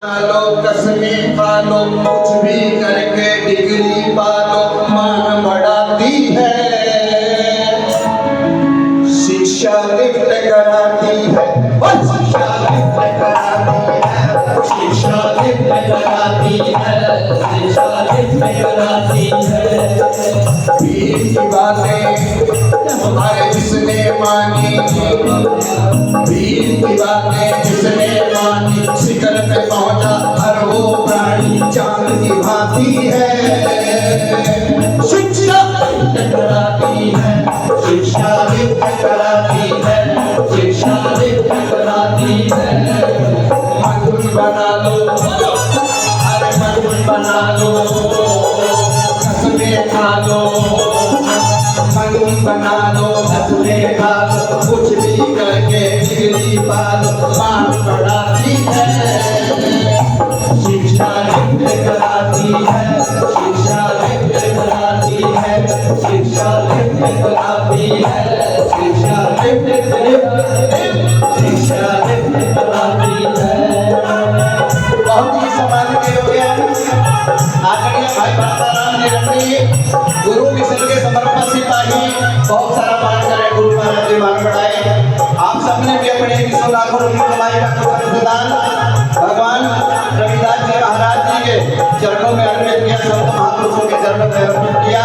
लो कसमे पालो कुछ भी करके डिग्री पालो मान बढ़ाती है, शिक्षा लिफ्ट कराती है, शिक्षा लिफ्ट कराती है, शिक्षा लिफ्ट कराती है, शिक्षा लिफ्ट कराती है। वीर की बातें हमारे जिसने मानी, वीर की बातें जिसने मानी, शिखर पे पहुंचा हर वो प्राणी चांद की भांति है। शिक्षा लिफ्ट कराती है, शिक्षा लिफ्ट कराती है, शिक्षा लिफ्ट कराती है। मजबूत बना लो, अरे मजबूत बना लो, कसमें खा लो, मजबूत बना लो, कसमें खा लो, कुछ भी करके डिग्री पा लो, मान बढ़ाती है, शिक्षा लिफ्ट कराती है, शिक्षा लिफ्ट कराती है, शिक्षा लिफ्ट कराती है, शिक्षा लिफ्ट कराती है। बहुत ही समाज के लोग आदरणीय भाई भरताराम निरंजनी गुरु मिशन के समर्पण सिपाही बहुत सारा मान करे, गुरु महाराज जी मान बढ़ाए। आप सबने भी अपने 100 लाखों रुपये कमाई का कुछ अनुदान भगवान रविदास जी महाराज जी के चरणों में अर्पित किया, संत महापुरुषों के चरणों में अर्पित किया।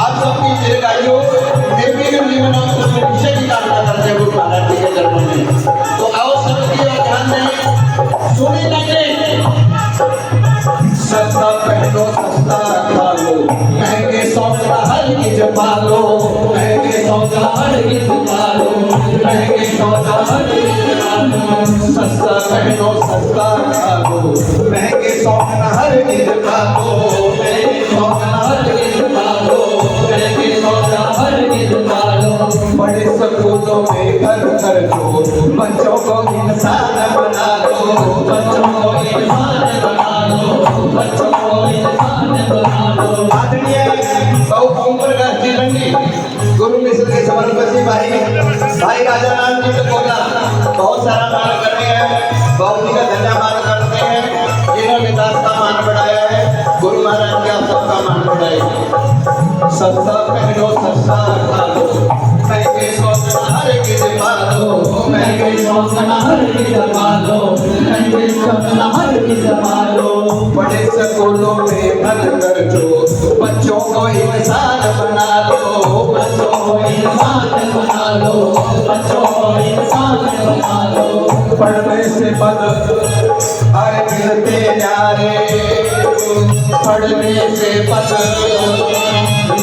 आप सबकी दीर्घायु निर्विघ्न जीवन और भविष्य की कामना करते हैं गुरु महाराज जी के चरणों में। तो आओ सबकी ओर ध्यान दें, सुनी लगे सस्ता पहनो सस्ता खा लो, महंगे सौदा हरगिज पालो, महंगे सौदा हरगिज पालो, महंगे सौदा हरगिज पालो। सस्ता पहनो सस्ता खा लो, महंगे सौदा हरगिज पालो, महंगे सौदा हरगिज पालो, महंगे सौदा हरगिज पालो। बड़े स्कूलों में घर घर दो, बच्चों को इंसान बना दो, बच्चों को इंसान बना दो, बच्चों को इंसान बना दो। आदरणीय बहु उम्र का जीवनी गुरु मिशन के समर्पित भाई राजा राम जी को बहुत सारा मान करते हैं, बहुत ही का धंधा मान करते हैं, जिन्होंने दास का मान बढ़ाया है। गुरु महाराज के आप सबका मान बढ़ाए। सस्ता पहनो सस्ता खा लो, महंगे सौदा हरगिज पालो, महंगे सौदा हरगिज पालो, महंगे सौदा हरगिज पालो। बड़े स्कूलों में भर कर जो बच्चों को इंसान बना लो, बच्चों को इंसान बना लो, बच्चों को इंसान बना लो। पढ़ने से पद अरे मिलते न्यारे, पढ़ने से पद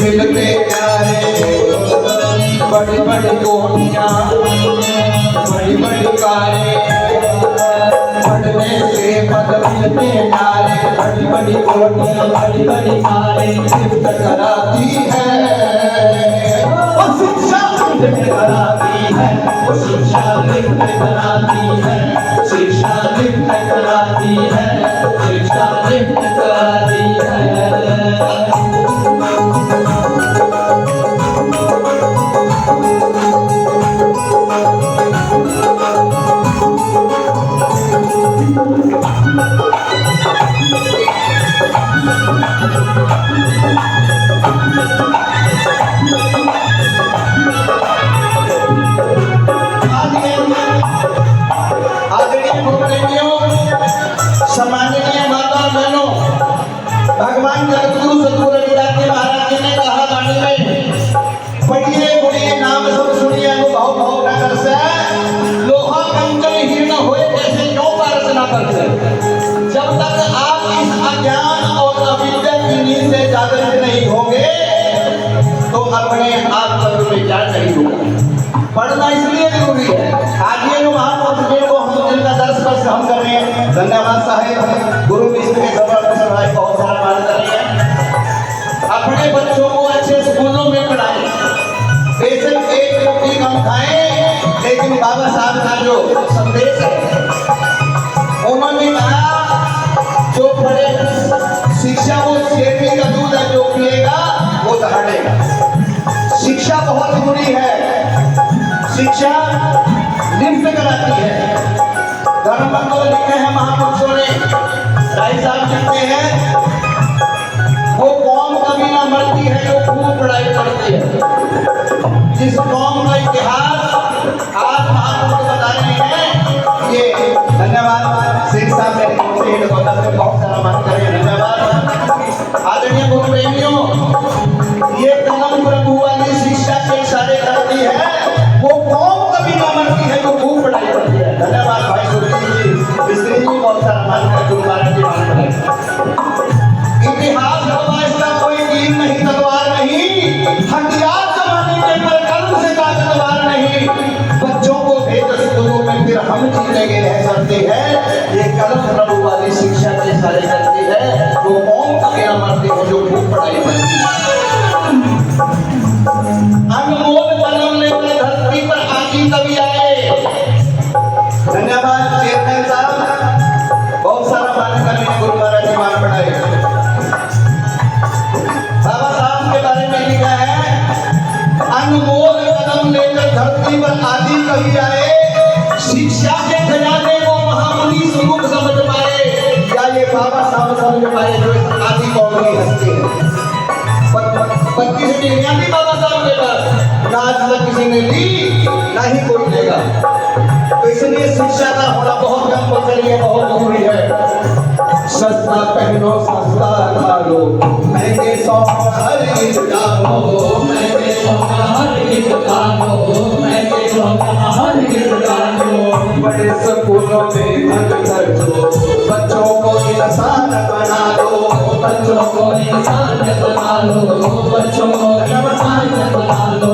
मिलते न्यारे। बड़ी बड़ी कोठियाँ बड़ी बड़ी कारें, पढ़ने से पद मिलते न्यारे। बड़ी बड़ी कोठियाँ बड़ी बड़ी कारें लिफ्ट कराती है, वो शिक्षा लिफ्ट कराती है, वो शिक्षा लिफ्ट कराती है, शिक्षा लिफ्ट कराती है, शिक्षा लिफ्ट कराती है। सम्माननीय माता बहनों, भगवान जगतगुरु सतगुरु रविदास जी महाराज जी ने कहा वाणी में, पढ़िए बुढ़िए नाम सब सुनिए अनुभव भाव नगर से, लोहा कंचन हीर्ण होए कैसे क्यों पारस ना करते। जब तक आप इस अज्ञान और अविद्या की नींद से जागृत नहीं होंगे तो अपने आप तत्व में ज्ञान नहीं होगा। पढ़ना इसलिए जरूरी है। आज ये जो महापुरुष को हम जिनका दर्श पर हम कर रहे हैं, धन्यवाद साहेब गुरु मिशन के समर्पण भाई बहुत सारा मान कर रहे हैं। अपने बच्चों को अच्छे स्कूलों में पढ़ाएं, बेशक एक रोटी कम खाएं, लेकिन बाबा साहब का जो संदेश है उन्होंने कहा जो पढ़े शिक्षा वो शेरनी का दूध है, जो पिएगा वो दहाड़ेगा। शिक्षा बहुत बुरी है, शिक्षा लिफ्ट कराती है। धर्म को लिखे हैं महापुरुषों ने। राय साहब कहते हैं वो कौम कभी ना मरती है जो खूब पढ़ाई करती है। जिस कौम का इतिहास आज महापुरुष बता रहे हैं, ये धन्यवाद सिंह साहब ने बहुत सारा मान करें, धन्यवाद। आदरणीय गुरु प्रेमियों, ये कलम प्रभु वाली शिक्षा के इशारे करती है वो कौम कभी ना मरती है जो खूब पढ़ाई करती है। धन्यवाद भाई सुरजीत जी, मिस्त्री जी, बहुत सारा मान कर गुरु महाराज जी मान करें। इतिहास होगा इसका कोई तीर नहीं, तलवार नहीं, हथियार जमाने के पर कलम से ताकतवर नहीं। बच्चों को भेज स्कूलों में फिर हम जीतेंगे रह सकते हैं। ये कलम प्रभु वाली शिक्षा के इशारे करती है वो कौम कभी ना मरती है जो खूब पढ़ाई करती है। अनमोल कलम लेकर धरती पर आदि कवि आए। धन्यवाद चेयरमैन साहब, बहुत सारा मान करने गुरु महाराज जी मान पढ़ाए। बाबा साहब के बारे में लिखा है, अनमोल कदम लेकर धरती पर आदि कवि आए, शिक्षा के खजाने को महामुनि स्वरूप समझ पाए। या ये बाबा साहब समझ पाए जो आदि कौम की हस्ती है। 25 डिग्रियां थी बाबा साहब के पास, ना आज तक किसी ने ली ना ही कोई लेगा। तो इसलिए शिक्षा का होना बहुत कंपल्सरी है, बहुत जरूरी है। सस्ता पहनो सस्ता खा लो, महंगे शौक हर चीज डालो, महंगे शौक हर चीज डालो, महंगे शौक हर चीज डालो। बड़े स्कूलों में धन खर्चो, बच्चों को इंसान बना लो, बच्चों को इंसान बना लो, बच्चों को इंसान बना लो।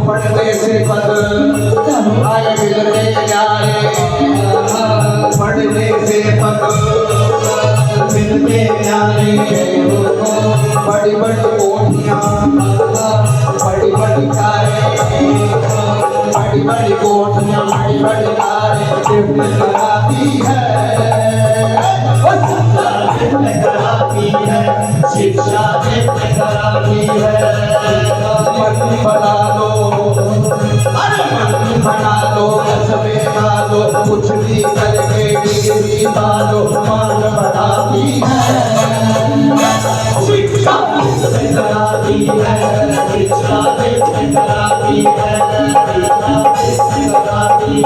पढ़ने से पद आए मिलने जाए, पढ़ने से पद मिलते न्यारे। बड़ी बड़ी कोठियाँ, बड़ी बड़ी कारें, बड़ी बड़ी कोठियाँ, बड़ी बड़ी कारें कराती है, कराती है, शिक्षा कराती है। मन बना लो, अरे मन बना लो, कसबे डालो, कुछ भी करके डिग्री डालो, मान बढ़ाती है। शिक्षा कराती है, शिक्षा कराती है, कराती है, कराती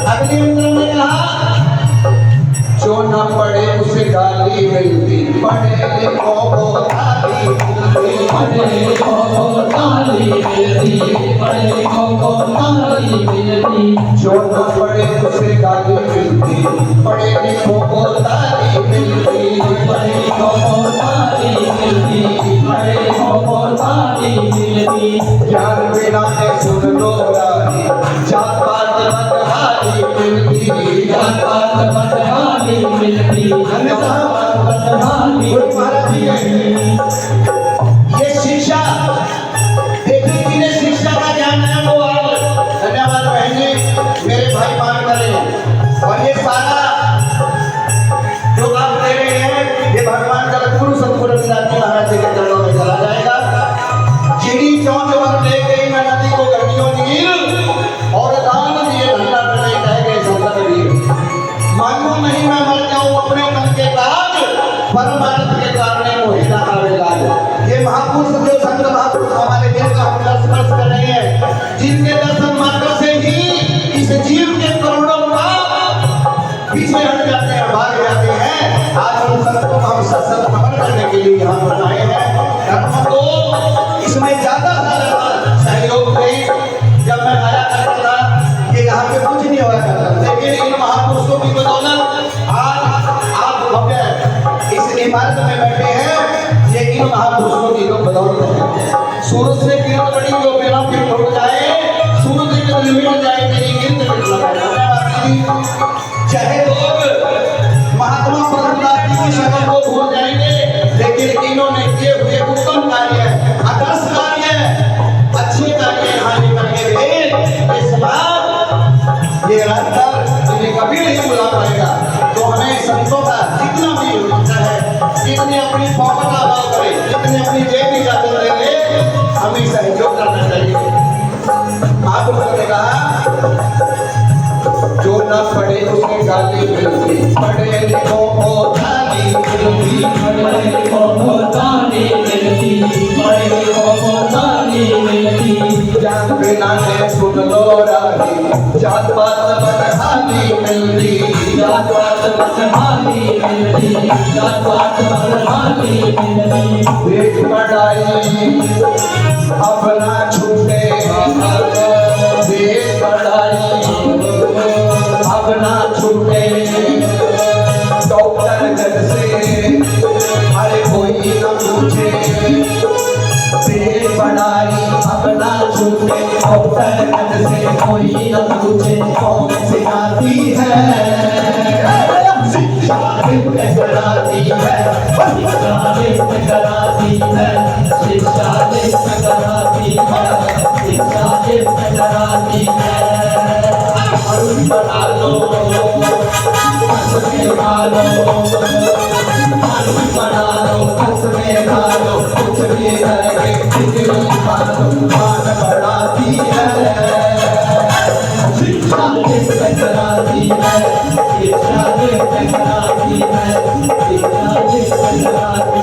अगली उन्होंने कहा जो न पढ़े उसे गाली मिलती, पढ़े लिखो को गाली मिलती, पढ़े लिखो को गाली मिलती, पढ़े लिखो को गाली मिलती। जो न पढ़े उसे गाली मिलती, पढ़े लिखो को गाली मिलती, पढ़े लिखो को गाली मिलती, पढ़े लिखो को गाली मिलती। ज्ञान बिना है सुन लो रानी, जात पात बदहाली मिलती, जात पात बदहाली मिलती, बदहाली। ये शिक्षा देखिए किन्हें शिक्षा का ज्ञान है वो आप। धन्यवाद बहन जी, मेरे भाई मान करें। और ये सारा जो आप दे रहे हैं ये भगवान जगतगुरु सतगुरु रविदास जी महाराज जी के चरणों में चला जाएगा। चिड़ी चौंच वर ले गई मैं नदी को गर्मियों नील, और दान दिए धंधा करने कह गए संत वीर। मानो नहीं मैं मर जाऊं अपने मन के ताज, परमार्थ के कारण मोहि ना आवे लाज। ये महापुरुष जो संत महापुरुष हमारे देश का हम स्पर्श कर रहे हैं, जिनके दर्शन मात्र से ही इस जीव के करोड़ों पाप पीछे हट जाते हैं, भाग जाते हैं। आज उन संतों को हम सत्संग खबर करने के लिए यहाँ पर आए हैं। धर्म को इसमें ज्यादा सहयोग गई। जब मैं आया करता था कि यहाँ पे कुछ नहीं हुआ करता, लेकिन इन महापुरुषों की बदौलत आज आप भव्य इस इमारत में बैठे हैं। ये इन महापुरुषों की बदौलत है। सूरज से किरण बड़ी जो बिना फिर उड़ जाए, सूरज की किरण मिट जाए तेरी गिरत मिट लगा। चाहे लोग महात्मा परमदास जी की शरण को भूल जाएंगे, लेकिन इन्होंने किए हुए उत्तम कार्य भी सहयोग करना चाहिए। महापुरुषों ने कहा जो न पढ़े उसके गाली मिलती, पढ़े लिखो को ताली मिलती, पढ़े लिखो को ताली मिलती, पढ़े लिखो को ताली मिलती। ज्ञान बिना ने सुन लो राही, जात पात बदहाली मिलती, जात पात बदहाली मिलती, जात पात बदहाली मिलती। एक पढ़ाई अब ना छूटे, एक पढ़ाई अब ना छूटे। डॉक्टर जग से अरे कोई न पूछे, एक पढ़ाई अब ना छूटे। डॉक्टर जग से कोई न पूछे कौन सिखाती है, शिक्षा नित्य कराती है, शिक्षा नित्य कराती है, शिक्षा नित्य कराती है, शिक्षा नित्य कराती है। बना लो हंसने वालो, बना लो हंसने वालो, कुछ भी करके डिग्री पालो, मान बढ़ाती है, शिक्षा नित्य कराती है, शिक्षा नित्य कराती है, शिक्षा नित्य कराती है।